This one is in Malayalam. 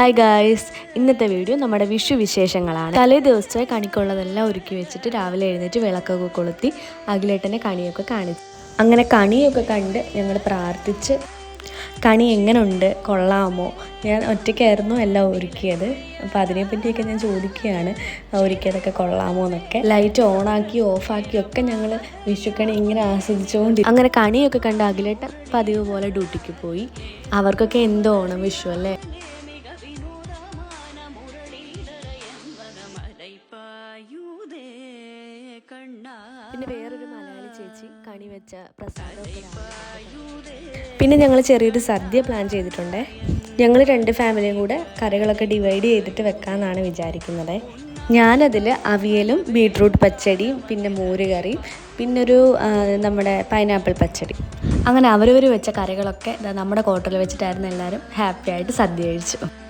ഹായ് ഗായ്സ്, ഇന്നത്തെ വീഡിയോ നമ്മുടെ വിഷു വിശേഷങ്ങളാണ്. തലേ ദിവസത്തെ കണിക്കുള്ളതെല്ലാം ഒരുക്കി വെച്ചിട്ട് രാവിലെ എഴുന്നേറ്റ് വിളക്കൊക്കെ കൊളുത്തി അഖിലേട്ടനെ കണിയൊക്കെ കാണിച്ചു. അങ്ങനെ കണിയൊക്കെ കണ്ട് ഞങ്ങൾ പ്രാർത്ഥിച്ച് കണി എങ്ങനെയുണ്ട്, കൊള്ളാമോ? ഞാൻ ഒറ്റയ്ക്കായിരുന്നു എല്ലാം ഒരുക്കിയത്. അപ്പോൾ അതിനെപ്പറ്റിയൊക്കെ ഞാൻ ചോദിക്കുകയാണ്, ഒരുക്കിയതൊക്കെ കൊള്ളാമോ എന്നൊക്കെ. ലൈറ്റ് ഓണാക്കി ഓഫാക്കി ഒക്കെ ഞങ്ങൾ വിഷുക്കണി ഇങ്ങനെ ആസ്വദിച്ചുകൊണ്ട് അങ്ങനെ കണിയൊക്കെ കണ്ട് അഖിലേട്ടൻ പതിവ് പോലെ ഡ്യൂട്ടിക്ക് പോയി. അവർക്കൊക്കെ എന്തോ ഓണം, വിഷു അല്ലേ. പിന്നെ വേറൊരു മലയാളി ചേച്ചി കണി വെച്ച പ്രസാദമൊക്കെ. പിന്നെ ഞങ്ങൾ ചെറിയൊരു സദ്യ പ്ലാൻ ചെയ്തിട്ടുണ്ട്. ഞങ്ങൾ 2 ഫാമിലിയും കൂടെ കറികളൊക്കെ ഡിവൈഡ് ചെയ്തിട്ട് വെക്കാമെന്നാണ് വിചാരിക്കുന്നത്. ഞാനതിൽ അവിയലും ബീട്രൂട്ട് പച്ചടിയും പിന്നെ മോര് കറിയും പിന്നൊരു നമ്മുടെ പൈനാപ്പിൾ പച്ചടി, അങ്ങനെ അവരവർ വെച്ച കറികളൊക്കെ നമ്മുടെ ഹോട്ടലിൽ വെച്ചിട്ടായിരുന്നു എല്ലാവരും ഹാപ്പി ആയിട്ട് സദ്യ കഴിച്ചു.